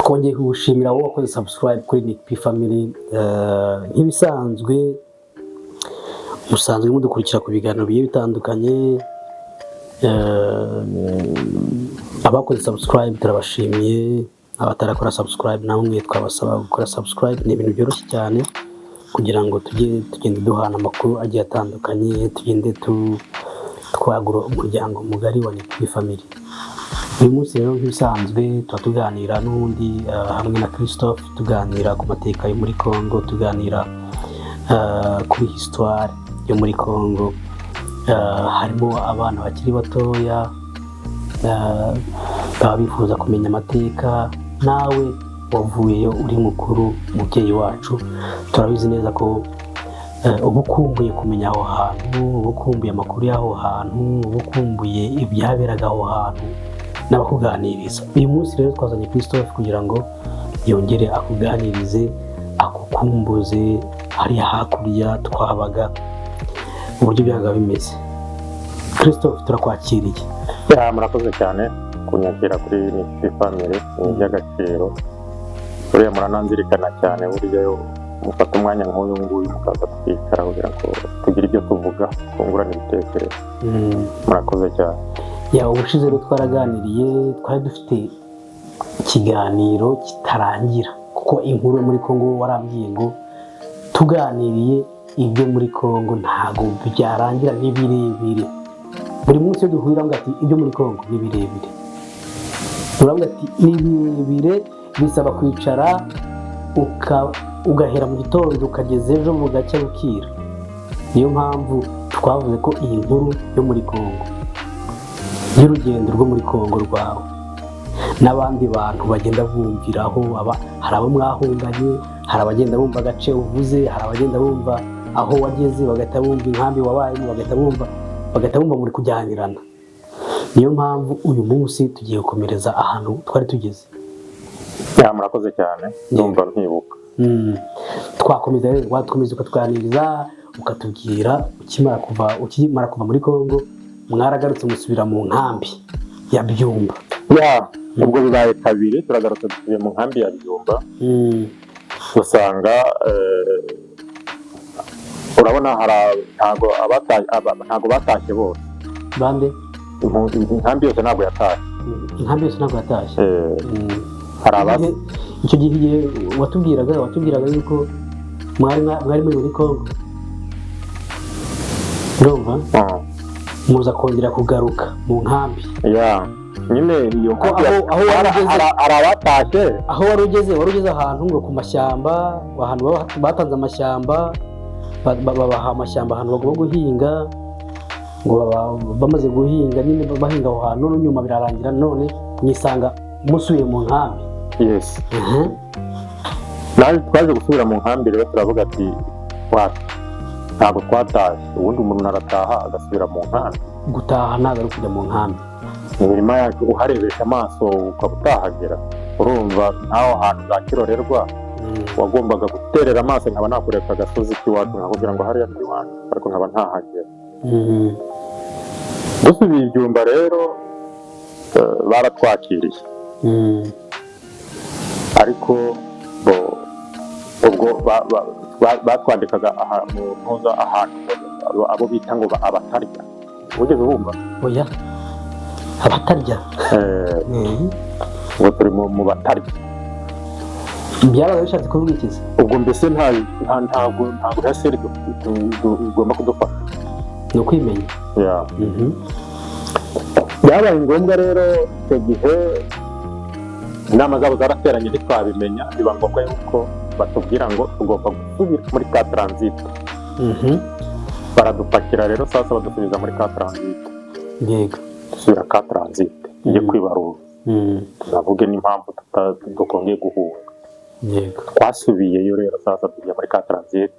twongeye kugushimira wowe wakoze subscribe kuri Nick P Family. Nk'ibisanzwe musanzwe mudukurikira ku biganiro bigiye bitandukanye. Abakoze subscribe turabashimiye, abatarakora subscribe namwe twabasaba gukora subscribe. Ni ibintu byoroshye cyane kugira ngo tugende duhana amakuru agiye atandukanye, tugende twagura umuryango mugari wa Nick P Family. Uyu munsi rero nk'ibisanzwe tuba tuganira n'undi hamwe na Christophe, tuganira ku mateka yo muri Congo, tuganira kuri histoire yo muri Congo. Harimo abana bakiri batoya baba bifuza kumenya amateka. Nawe wavuyeyo uri mukuru, umubyeyi wacu, turabizi neza ko uba ukumbuye kumenya aho hantu, uba ukumbuye amakuru y'aho hantu, uba ukumbuye ibyaberaga aho hantu n'abakuganiriza. Uyu munsi rero twazanye Christophe kugira ngo yongere akuganirize, akukumbuze hariya hakurya twabaga, uburyo byaga bimeze. Christophe, turakwakiriye. Murakoze cyane kunyakira kuri Nick P Family. Ni iby'agaciro, uriya murananzirikana cyane, burya mufata umwanya nk'uyu nguyu mukaza tukicara kugira ngo tugire ibyo tuvuga, twungurane ibitekerezo. Murakoze cyane. Ubushize rero twaraganiriye, twari dufite ikiganiro kitarangira, kuko inkuru muri Congo warambwiye ngo tuganiriye ibyo muri Congo ntago byarangira, ni birebire. Buri munsi iyo duhurira ngo ati ibyo muri Congo ni birebire, uravuga ati ni birebire, bisaba kwicara ugahera mu gitondo ukageza ejo mu gacya bukira. Niyo mpamvu twavuze ko iyi nkuru yo muri Congo, y'urugendo rwo muri Congo rwawe, n'abandi bantu bagenda bumviraho, hari abo mwahunganye, hari abagenda bumva agace uvuze, hari abagenda bumva aho wageze, bagahita bumva inkambi wabayemo, bagahita bumva muri kujyanirana. Niyo mpamvu uyu munsi tugiye gukomereza ahantu twari tugeze. Murakoze cyane, ndumva nkibuka. Twakomeza rero, wadukomeza ukatwaniriza, ukatubwira ukimara kuva muri Congo mwaragarutse musubira mu nkambi ya Byumba. Ubwo bibaye kabiri turagarutse dusubiye mu nkambi ya Byumba. Usanga urabona ntago batashye bose. Bande? Inkambi yose ntabwo yatashye. Inkambi yose ntabwo yatashye. Hari abandi. Icyo gihe watubwiraga yuko mwari muri Congo. Urumva? Muza kongera kugaruka mu nkambi. Nyine iyo hari abatashye. Aho wari ugeze ahantu ngo ku mashyamba, ahantu batanze amashyamba, babaha amashyamba ahantu bagomba guhinga, ngo bamaze guhinga nyine bahinga aho hantu, nyuma birarangira none mwisanga musubiye mu nkambi. Yes. Naje twaje gusubira mu nkambi rero turavuga ati ntabwo twatashye, ubundi umuntu arataha agasubira mu nkambi. Gutaha ntabwo ari kujya mu nkambi. Imirima yacu uharebesha amaso ukaba utahagera. Urumva nk'aho hantu za Kirorerwa wagombaga guterera amaso, nkaba nakureka agasozi k'iwacu nkakubwira ngo hariya ni iwacu, ariko nkaba ntahagera. Dusubiye i Byumba rero baratwakiriye. Ariko ubwo batwandikaga ahantu abo bita ngo abatarya. Ugeze bumva? Oya, abatarya. Ngo turi mu batarya. Byabaga bishatse kuvuga iki? Ubwo mbese ntabwo haseri ugomba kudufasha. Ni ukwimenya. Byabaye ngombwa rero icyo gihe inama zabo zarateranye ntitwabimenya, biba ngombwa yuko batubwira ngo tugomba gusubira muri ka transit. Baradupakira rero sasa badusubiza muri ka transit. Yego. Dusubira ka transit iyo kwibaruza. Tunavuge n'impamvu tukongeye guhura. Yego. Twasubiyeyo rero sasa tujya muri ka transit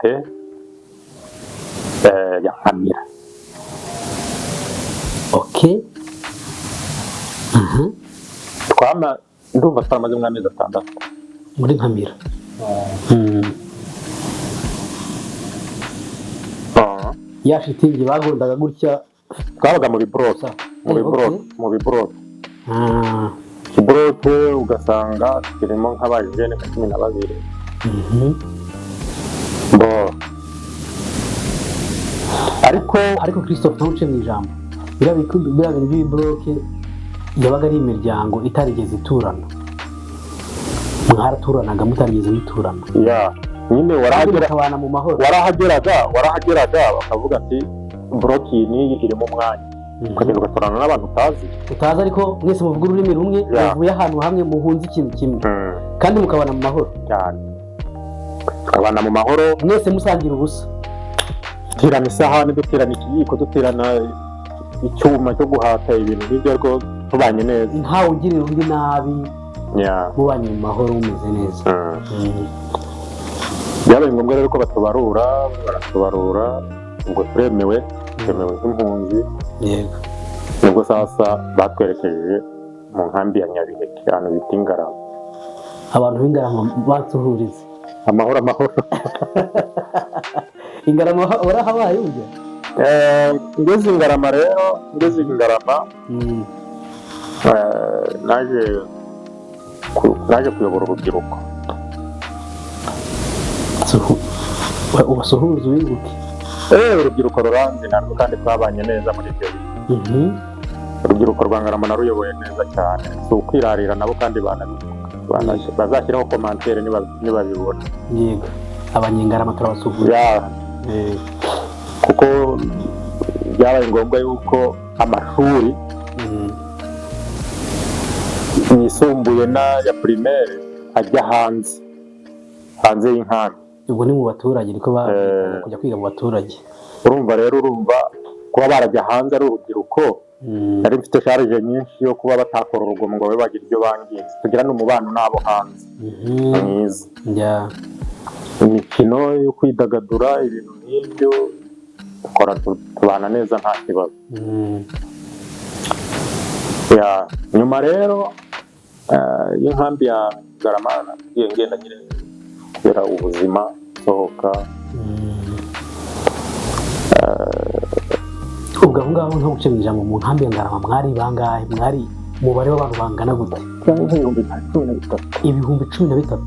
ya Nkamira. Okay. Ndumva twamaze amezi 6 muri Nkamira. Ya shitingi bagondaga gutya twabaga muri Brosa. ikiboroke ugasanga kirimo nk'abajene nka 12. Bo ariko Christophe ntuce mu ijambo, biriya bintu by'iboroke yabaga ari imiryango itarigeze iturana, mwaraturanaga mutarigeze muturana. Nyine warahageraga mu mahoro, warahageraga bakavuga ati boroke niyi irimo umwanya, ukagenda ugaturana n'abantu utazi ariko mwese muvuga ururimi rumwe, muvuye ahantu hamwe, muhunze ikintu kimwe kandi mukabana mu mahoro cyane, tukabana mu mahoro mwese musangira ubusa, duterana isahani, duterana ikiyiko, duterana icyuma cyo guhata ibintu nk'ibyo, ariko tubanye neza, ntawe ugirira undi nabi, mubanye mu mahoro mumeze neza. Byabaye ngombwa rero ko baratubarura, ubwo twemewe nk'impunzi. Yego. Nibwo sasa batwerekeje mu nkambi ya Nyabiheke, ahantu bita Ingarama. Abantu b'Ingarama batuhuriza amahoro. Ingarama warahabaye ujya? Ngeze Ingarama naje kuyobora urubyiruko. Ubasuhuza wibuke? Urubyiruko ruranzi narwo kandi twabanye neza muri ibyo bihe. Urubyiruko rwa Ngarama naruyoboye neza cyane, si ukwirarira nabo kandi bazashyiraho komantere nibabibona. Yego, abanyengarama turabasuhuza. Kuko byabaye ngombwa yuko amashuri yisumbuye n'aya primaire ajya hanze y'inkambi. Ubwo ni mu baturage, niko kujya kwiga mu baturage. Urumva kuba barajya hanze ari urubyiruko, nari mfite charge nyinshi yo kuba batakora urugomo ngo babe bagira ibyo bangiza, tugira n'umubano n'abo hanze mwiza. Imikino yo kwidagadura, ibintu nk'ibyo tubana neza nta kibazo. Nyuma rero y'inkambi ya Ngarama ngenda nyine kubera ubuzima sohoka. Ubwo aho ngaho nko guca mu ijambo, mu nkambi ya Ngarama mwari bangahe? Mwari umubare w'abantu bangana gute? Ibihumbi 13.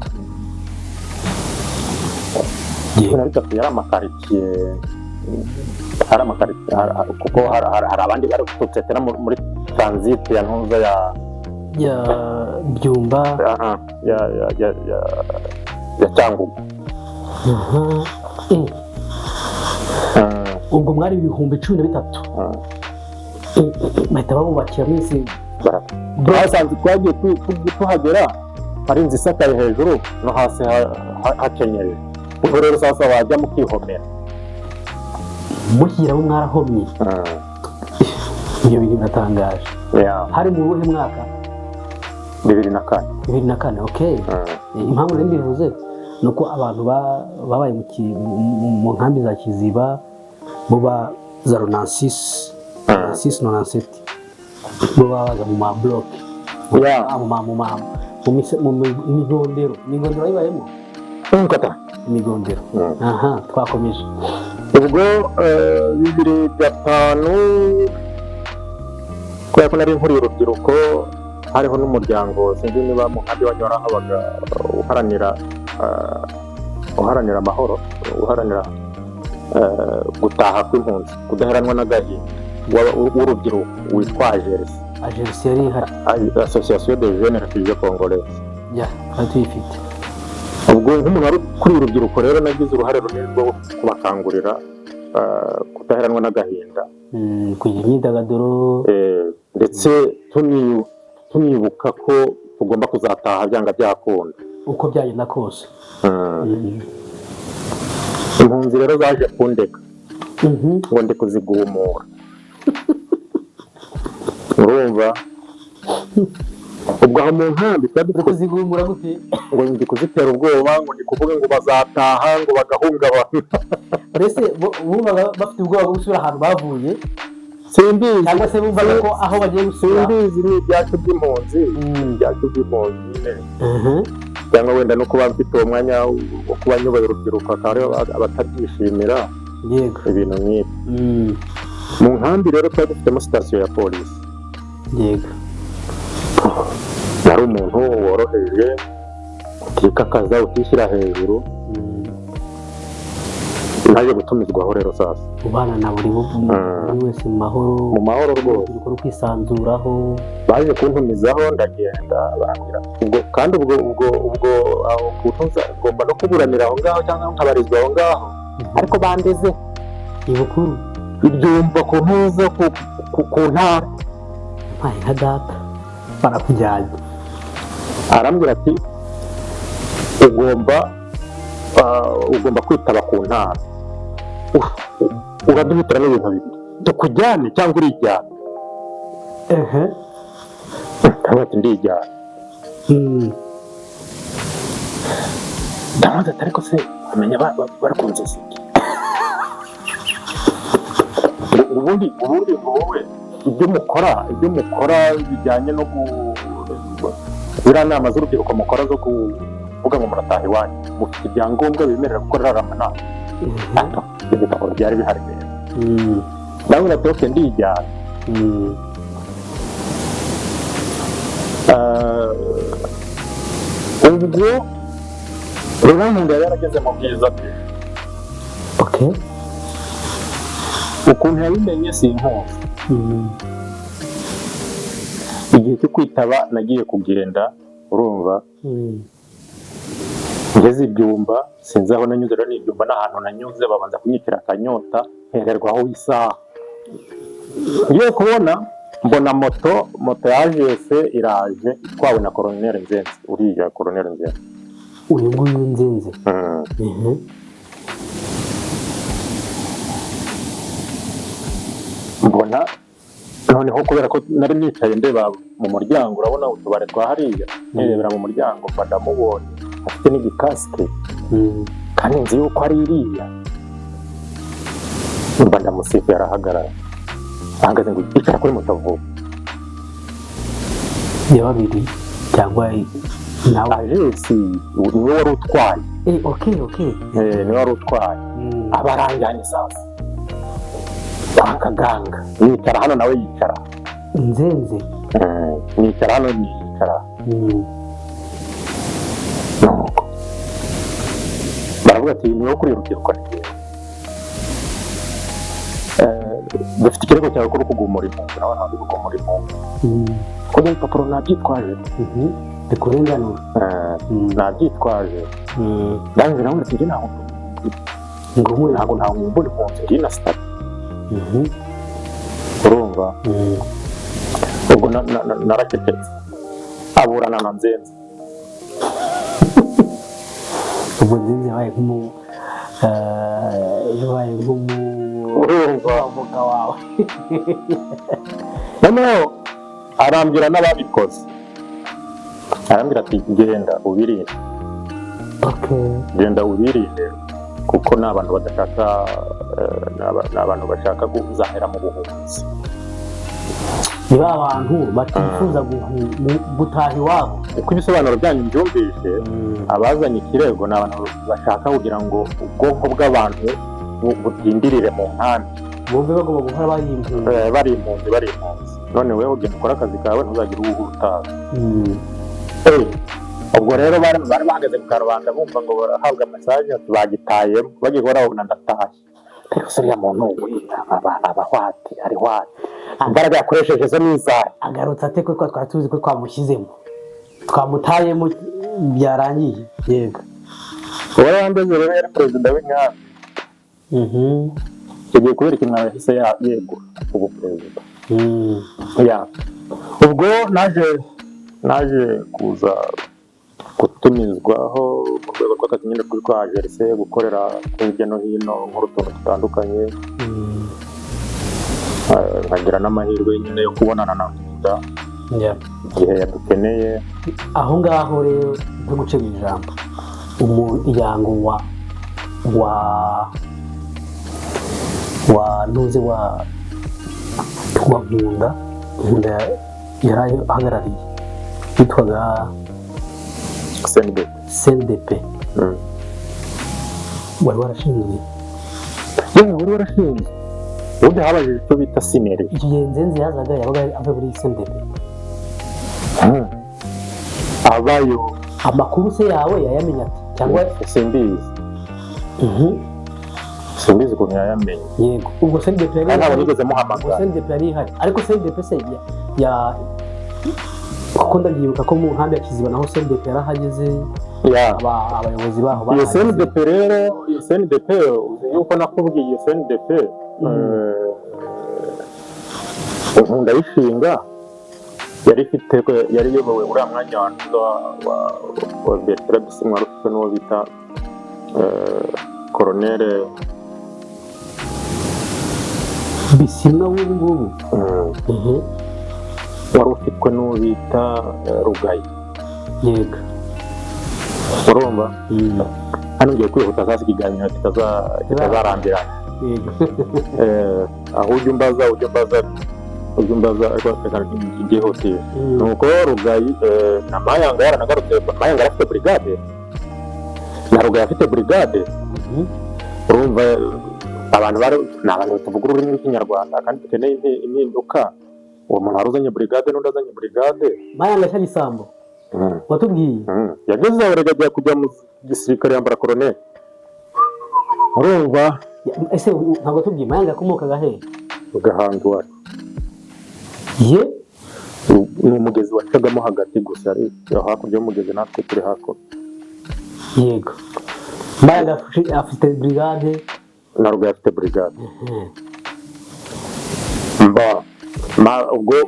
Yari amakaritsiye, kuko hari abandi bari gutetera muri transit ya ntuza ya Byumba, ya Cyangugu. Ubwo mwari ibihumbi 13. Bahita babubakira mwese? Basanze twagiye tuhagera hari inzu isakaye hejuru no hasi hakenyeye. Ubwo rero sasa wajya mukihomera. Mukigeraho mwarahomye? Ibyo bintu biratangaje. Hari mu buhe mwaka? 2004. Okay. Impamvu rero mbivuze nuko abantu babaye mu nkambi za Kiziba, muba za Runansis 97, bo babaga mu ma block, mu migondero yibayemo imigondero. Twakomeje ubwo 2005, kubera ko nari nkuriye urubyiruko, hariho n'umuryango sinzi niba mu nkambi wanyu warahabaga uharanira amahoro, uharanira gutaha kw'impunzi, kudaheranwa n'agahinda, w'urubyiruko witwa Agerisi yari ihari, Association des Jeunes Réfugiés Congolais. Twari tuyifite. Ubwo nk'umuntu wari kuri urubyiruko rero nagize uruhare runini rwo kubakangurira kudaheranwa n'agahinda, kugira imyidagaduro, ndetse tunibuka ko tugomba kuzataha byanga byakunda uko byagenda kose. Impunzi rero zaje kundeka ngo ndi kuzigumura. Urumva? Ubwo aho mu nkambi twari kuzigumura gute? Ngo ndi kuzitera ubwoba, ngo ndi kuvuga ngo bazataha, ngo bagahungabana. Mbese bumvaga bafite ubwoba bwo gusubira ahantu bavuye? Simbizi. Cyangwa se bumvaga ko aho bagiye gusubira? Simbizi, ni ibyacu by'impunzi nyine. Cyangwa wenda no kuba mfite uwo mwanya wo kuba nyoboye urubyiruko, akaba abatabyishimira ibintu nk'ibi. Mu nkambi rero twari dufitemo sitasiyo ya polisi. ari umuntu woroheje, utikakaza, utishyira hejuru. Naje gutumizwaho rero sasa ubana na buri wese mu mahoro rwose, urwo kwisanzuraho. baje kuntumizaho ndagenda barambwira ubwo aho kuntuza ngomba no kuburanira aho ngaho cyangwa nkabarizwa aho ngaho, ariko bandeze ibukuru ibyumva kuntuza ku ntara. nka data barakujyanye. Arambwira ati ugomba kwitaba ku ntara, uraduhitira n'ibintu bibiri, tukujyane cyangwa urijyane. Ati ndijyana. Ndamubaza ati ariko se umenya barakunze iki? ubundi wowe ibyo mukora bijyanye no ziriya nama z'urubyiruko mukora zo kuvuga ngo murataha iwanyu, mufite ibyangombwa bibemerera gukorera amanama? Ibitabo byari bihari neza. Ndabona ati oke ndijyana. Ubwo Rurankunda yari yarageze mu bwiza bwe. Ukuntu yabimenye sinkuzi. Igihe cyo kwitaba nagiye kugenda, urumva, ngeze ibyumba, sinzi aho nanyuze, rero n'ibyumba n'ahantu nanyuze babanza kunyitira akanyota, ntererwaho isaha. Ngiye kubona mbona moto ya AGS iraje itwawe na Colonel Nzenze, uriya Colonel Nzenze. Uyu nguyu Nzenze. Mbona noneho kubera ko nari nicaye ndeba mu muryango, urabona utubare twa hariya, nirebera mu muryango mba ndamubonye afite n'igikasike, kandi nzi yuko ari iriya. Mba ndamusifuye arahagarara, ahagaze ngo icara kuri moto vuba. Ya babiri cyangwa nawe? AGS niwe wari utwaye. Niwe wari utwaye. Abaranjyanye sasa kwa kaganga, nicara hano nawe yicara. Nzenze nicara hano nicara. Baravuga ati niwe kuri urubyiruko n'igihe dufite ikirego cyawe kuri kugumura impunzi, nawe ntabwo kugumura impunzi kujya ibipapuro nabyitwaje bikurenganura. Nabyitwaje ndangije nawe ati ntabwo mbona impunzi ndi na sitati. Urumva, ubwo narakeketse aburana na Nzenze. ubwo Nzenze yabaye nk'umuvoka wawe. Noneho arambwira n'ababikoze, arambwira ati genda ubirinde. Genda ubirinde kuko ni abantu badashaka, ni abantu bashaka kuzahera mu buhunzi. Ni ba bantu batifuza gutaha iwabo. Uko ibisobanuro byanyu mbyumvise, abazanye ikirego ni abantu bashaka kugira ngo ubwonko bw'abantu butindirire mu nkambi, bumve bagomba gukora bari impunzi. None wewe ugenda ukora akazi kawe, ntuzagire uwo utazi. Ubwo rero bari bahagaze ku karubanda bumva ngo barahabwa mesaje bagitayemo, bagiye barabona ndatashye. Ariko suriya muntu abahwati ari hwati, imbaraga yakoresheje zo n'izahe. Agarutse ate ko twari tuzi ko twamushyizemo, twamutayemo byarangiye? Yego, uwo yandeze rero yari perezida w'inkambi. Yagiye kubera ikintu yahise yegura ubu perezida. Ubwo naje kuza gutumizwaho mu rwego rw'akazi nyine kuri kwa AGS, gukorera hirya no hino nk'utuntu dutandukanye, nkagira n'amahirwe nyine yo kubonana na Nda igihe yadukeneye. Aho ngaho rero nko guca mu ijambo, umuryango wa ntuze wa Nkunda yari ahagarariye, yitwaga CNDP. wari warashinzwe? Wari warashinzwe. Ubundi habajije icyo bita sineri. Icyo gihe Nzenze yazaga yabaga ava muri CNDP. abayo. Amakuru se yawe yayamenya ati cyangwa simbizi simbizi ukuntu yayamenye. yego ubwo CNDP yari ntabwo ihari. nigeze Ubwo muhamagara. CNDP yari ihari ariko CNDP se ya kuko ndabyibuka ko mu nkambi ya Kiziba naho CNDP yarahageze abayobozi baho iyo CNDP rero iyo CNDP uzi yuko nakubwiye iyo CNDP ndayishinga yari iyobowe uriya mwanya wa Bertrand Bisimwa ufite n'uwo bita Colonel Bisimwa w'ubu ngubu wari ufitwe n'uwo bita Rugayi. yego urumva hano ngiye kwihuta sasa ikiganiro kitazarambirana. yego aho ujya umbaza igihutiye nuko Rugayi na Mayanga yaranagarutse. Mayanga afite brigade na Rugayi afite brigade. urumva abantu ni abantu tuvuga ururimi rw'ikinyarwanda kandi dukeneye impinduka. uwo muntu wari uzanye brigade n'undi azanye brigade. Mayanga cy'igisambo watubwiye yageze aho ajya kujya mu gisirikare yambara Colonel. urumva ese ntabwo tubwiye Mayanga akomokaga he? Gahandwa ye ni umugezi wacagamo hagati gusa ari hakurya y'umugezi natwe turi hakurya. yego Mayanga afite brigade na Rugayi afite brigade.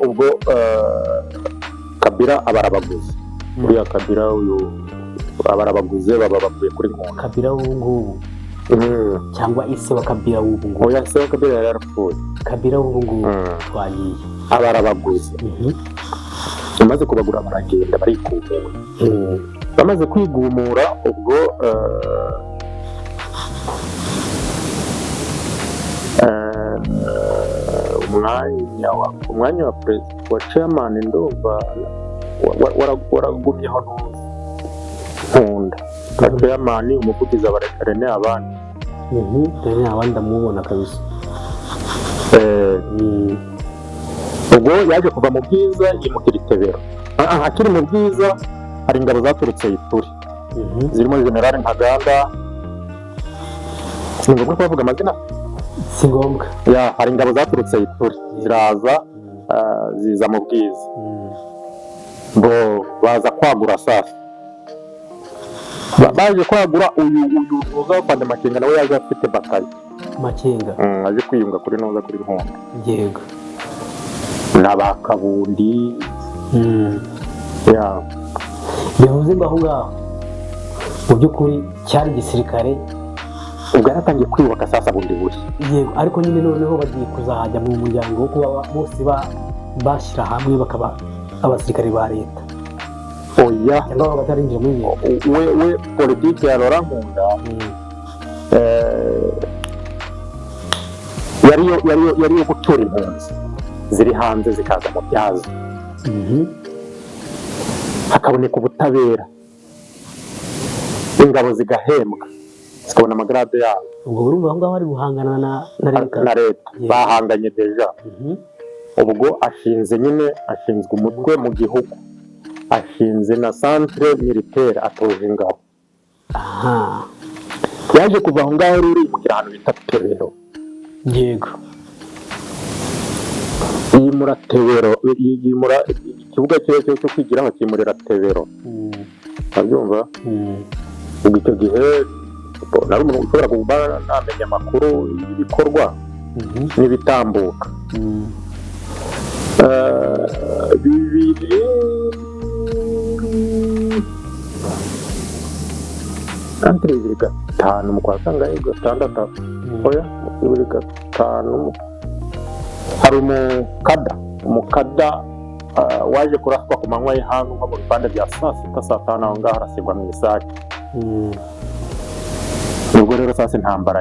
ubwo Kabila abarabaguze. uriya Kabila uyu abarabaguze baba bavuye kuri Nkunda. Kabila w'ubu ngubu cyangwa ise wa Kabila w'ubu ngubu? oya se wa Kabila yari yarapfuye. Kabila w'ubu ngubu twagiye abarabaguze. bamaze kubagura baragenda barikugumura. bamaze kwigumura ubwo umwanya wa perezida wa chairman ndumva waragumyeho Nkunda. chairman umuvugizi wa René abandi René abandi ndamubona kabisa. ubwo yaje kuva mu Bwiza yimukira Itebero. akiri mu Bwiza hari ingabo zaturutse Ituri zirimo General Ntaganda. ni ngombwa kuvuga amazina? si ngombwa. hari ingabo zaturutse Ituri ziraza ziza mu Bwiza. baza kwagura sasa. baje kwagura uyu uza kwanda Makenga nawe yaje afite batayo. Makenga aje kwiyunga kuri Nkunda. yego n'abakabundi. bivuze ngo aho ngaho mu by'ukuri cyari igisirikare. ubwo yaratangiye kwiyubaka sasa bundi bushya. yego ariko nyine noneho bagiye kuzahajya mu muryango wo kuba bose bashyira hamwe bakaba abasirikare ba leta. oya cyangwa batarinjira muri we politiki ya Laurent Nkunda yari yo gutura impunzi ziri hanze zikaza mu byazo. hakaboneka ubutabera, ingabo zigahembwa zikabona amagarade yabo. ubwo urumva aho ngaho ari guhangana na leta. bahanganye deja. ubwo ashinzwe umutwe mu gihugu, ashinze na centre militaire atoje ingabo. yaje kuva aho ngaho ruri mu kirahano bita Tebero. yego yimura Tebero, yimura ikibuga cyo kwigiraho kimurira Tebero. abyumva. ubwo icyo gihe nari umuntu ushobora kuba namenya amakuru y'ibikorwa n'ibitambuka. Antri 2005 mu kwa kangahe 6 oya 2005 hari umukada waje kuraswa ku manywa y'hangu nko mu bipande bya saa 5 aho ngaho arasigwa mu isake. ubwo rero sasa intambara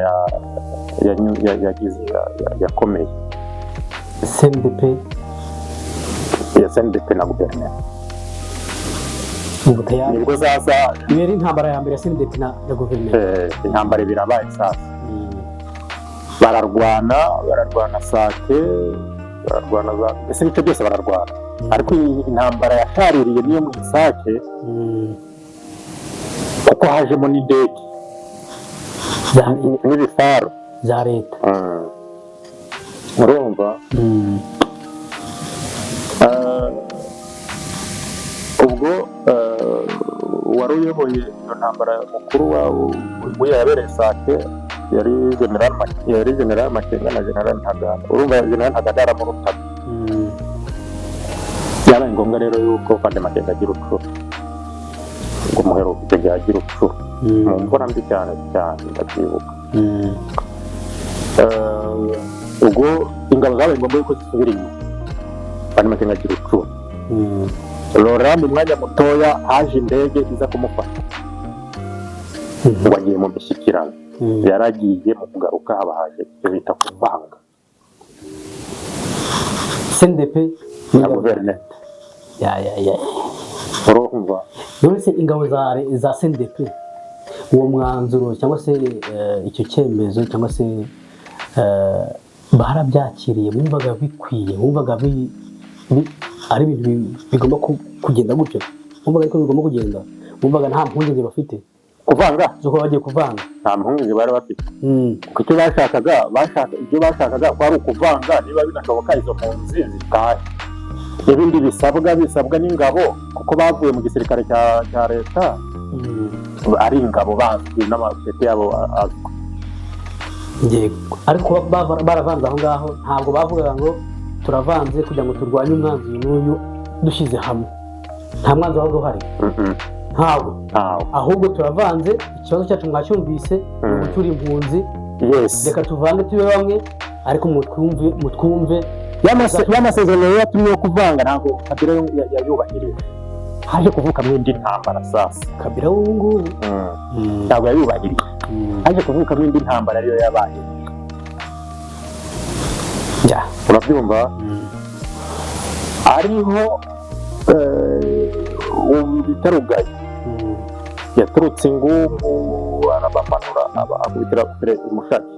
yakomeye CNDP na guverinoma. nibwo sasa yari intambara ya mbere ya CNDP na guverinoma. intambara birabaye sasa. bararwana Sake, bararwana ese ibice byose bararwana. ariko iyi intambara yashaririye niyo mu Isake kuko hajemo n'indege n'ibifaru za leta. urumva ubwo wari uyoboye iyo ntambara mukuru wabo yabereye Isake yari General Makenga na General Ntaganda. Urumva General Ntaganda aramurutaga. Byabaye ngombwa rero yuko Fande Makenga agira ucuru ngo umuheruka icyo gihe agira ucuru mu mvura mbi cyane ndabyibuka. ubwo ingabo zabaye ngombwa yuko zisubira inyuma Fande Makenga agira ucuru. Rora mu mwanya mutoya haje indege iza kumufata ngo agiye mu mishyikirano. Yaragiye mu kugaruka haba haje icyo bita kuvanga CNDP na guverineri urumva. none se ingabo za CNDP uwo mwanzuro cyangwa se icyo cyemezo cyangwa se barabyakiriye, mwumvaga bikwiye, mwumvaga ari ibintu bigomba kugenda gutyo, mwumvaga ariko bigomba kugenda, mwumvaga nta mpungenge bafite kuvanga zo kuba bagiye kuvanga? nta mpungenge bari bafite kuko icyo bashakaga kwari ukuvanga niba binashoboka izo mpunzi zitahe. Ibindi bisabwa n'ingabo kuko bavuye mu gisirikare cya leta ari ingabo bazwi n'amapeti yabo azwi. Ariko baravanze aho ngaho, ntabwo bavugaga ngo turavanze kugira ngo turwanye umwanzi n'uyu dushyize hamwe. Nta mwanzi wabaga uhari, ntabwo, ahubwo turavanze, ikibazo cyacu mwacyumvise ni ugucyura impunzi, reka tuvange tube bamwe ariko mutwumve. Y'amasezerano rero yatumye kuvanga ntabwo Kabila yayubahirije. Haje kuvuka mu indi ntambara sasa. Kabila ubu ngubu ntabwo yayubahirije. Haje kuvuka mu indi ntambara ariyo yabaye. Urabyumva? Ariho bita Rugayi yaturutse Ingungu arabamanura akubitira kure Mushaki.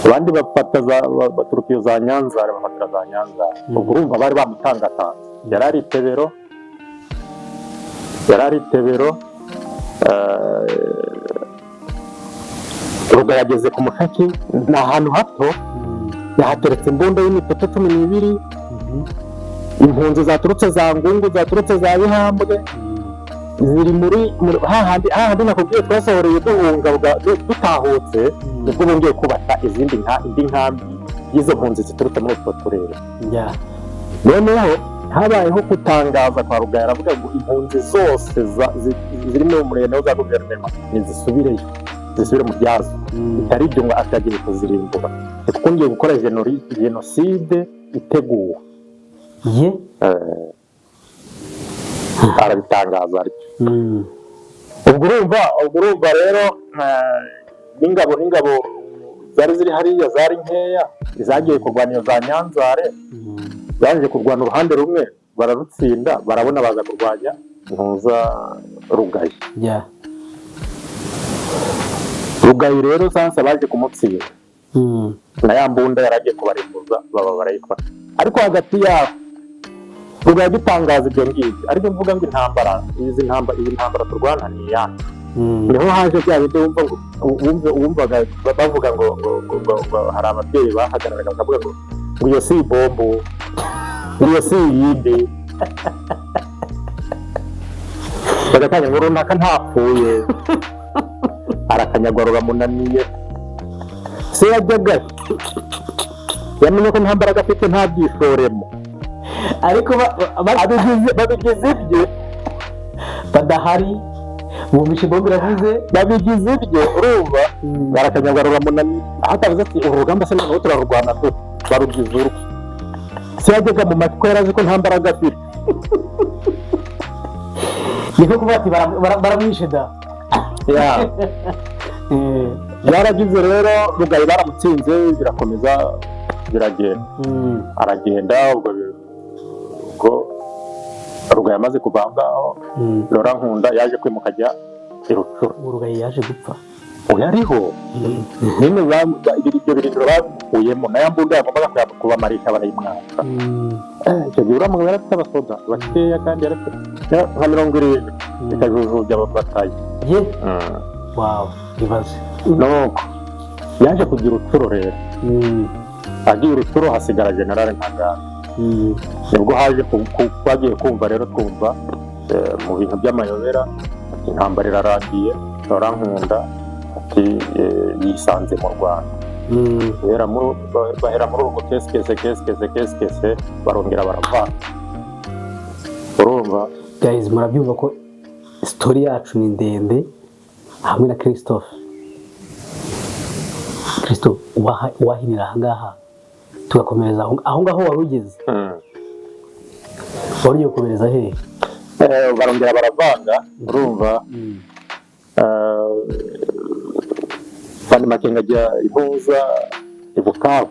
Abandi baturuka iyo za Nyanzare bafatira za Nyanzare. Ubwo urumva bari bamutangatanze. Yari ari Tebero Rugayi yageze ku Mushaki, ni ahantu hato yahateretse imbunda y'imitoto 12. Impunzi zaturutse za Ngungu, zaturutse za Bihambwe ziri muri hahandi nakubwiye twasohoreye duhunga dutahutse, nibwo bongeye kubata indi nkambi y'izo mpunzi ziturutse muri utwo turere. Noneho habayeho kutangaza kwa Rugayi, aravuga ngo impunzi zose ziri mu murenge za guverinoma nizisubireyo, zisubire mu byazo, bitari ibyo ngo atagiye kuzirimbura, twongeye gukora jenoside iteguwe. Arabitangaza ariko ubwo urumva rero n'ingabo zari ziri hariya zari nkeya, izagiye kurwana iyo za Nyanzare, zaje kurwana uruhande rumwe bararutsinda, barabona baza kurwanya Ntuza Rugayi. Rugayi rero sasa baje kumutsinda na ya mbunda yaragiye kubarimbuza baba barayifata. Ariko hagati yabo Rugayi gitangaza ibyo ngibyo, ariko mvuga ngo izi ntambara turwana ni iyacu. Niho haje bya bindi wumvaga bavuga ngo hari ababyeyi bahagararaga bakavuga ngo iyo si bombo, iyo si yindi, bagatanga ngo runaka ntapfuye arakanyagwa ruramunaniye. Se yajyaga yamenye ko nta mbaraga afite ntabyishoremo, ariko babigize ibye badahari, bumvishe bombe iravuze babigize ibye, urumva barakanyagwa ruramunaniye. Hatavuze ati urugamba se noneho turarurwana tu barugize urwo. Se yajyaga mu matwi yarazi ko nta mbaraga afite. niko kuvuga ati baramwishe da. Yaragize rero Rugayi baramutsinze, birakomeza biragenda. Aragenda ubwo Rugayi amaze kuva aho ngaho, Laurent Nkunda yaje kwimuka ajya i Rucuro. Rugayi yaje gupfa. uyariho nyine ibyo birindiro babikuyemo nayo mbunda yagombaga kubamarisha barayimwaka. Icyo gihe uriya mugabo yarafite abasoda bakeya kandi yarafite nka 70 ikajujubya abafataye. Wow, ibaze. Nuko yaje kugira uturo rero, agiye uruturo hasigara generale Ntaganda. Nibwo haje twagiye kumva rero twumva mu bintu by'amayobera intambara irarangiye, Nkunda ati yisanze mu Rwanda. bahera muri urwo kese barongera baravana. Urumva guys, murabyumva ko story yacu ni ndende hamwe na Christophe wahinira ahangaha tugakomereza aho ngaho wari ugeze. Wari ugiye gukomereza hehe? Barongera baravanga. Urumva kandi Makenga ajya ihuza i Bukavu.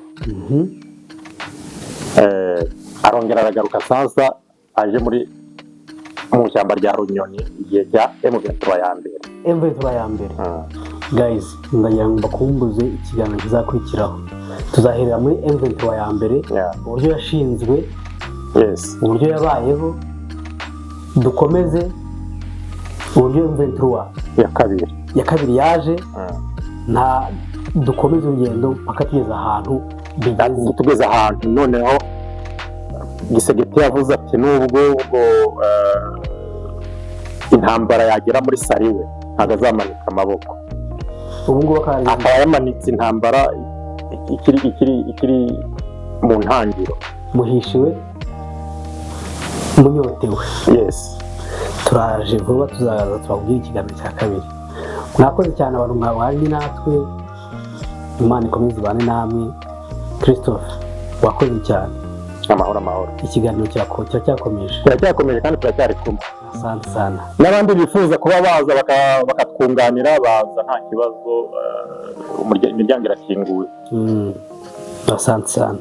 Arongera aragaruka sasa aje mu ishyamba rya Runyoni igihe cya M23 ya mbere. M23 ya mbere. Guys, ndagira ngo bakumbuze ikiganiro kizakurikiraho. Tuzaherera muri M23 ya mbere, uburyo yashinzwe, uburyo yabayeho, dukomeze uburyo M23 ya kabiri yaje, nta dukomeze urugendo mpaka tugeze ahantu bigeze. Tugeze ahantu noneho Gisegeti yavuze ati nubwo intambara yagera muri Sariwe ntabwo azamanika amaboko. Ubu ngubu akaba yamanitse intambara ikiri mu ntangiro, muhishiwe munyotewe. Turaje vuba tuzaza tubabwira ikiganiro cya kabiri. Mwakoze cyane abantu mwabanye natwe, Imana ikomeze ibane namwe. Christophe wakoze cyane. Amahoro. Ikiganiro cyakomeje kandi turacyari kumwe. Asante sana. N'abandi bifuza kuba baza bakatwunganira baza nta kibazo, imiryango irakinguye. Asante sana.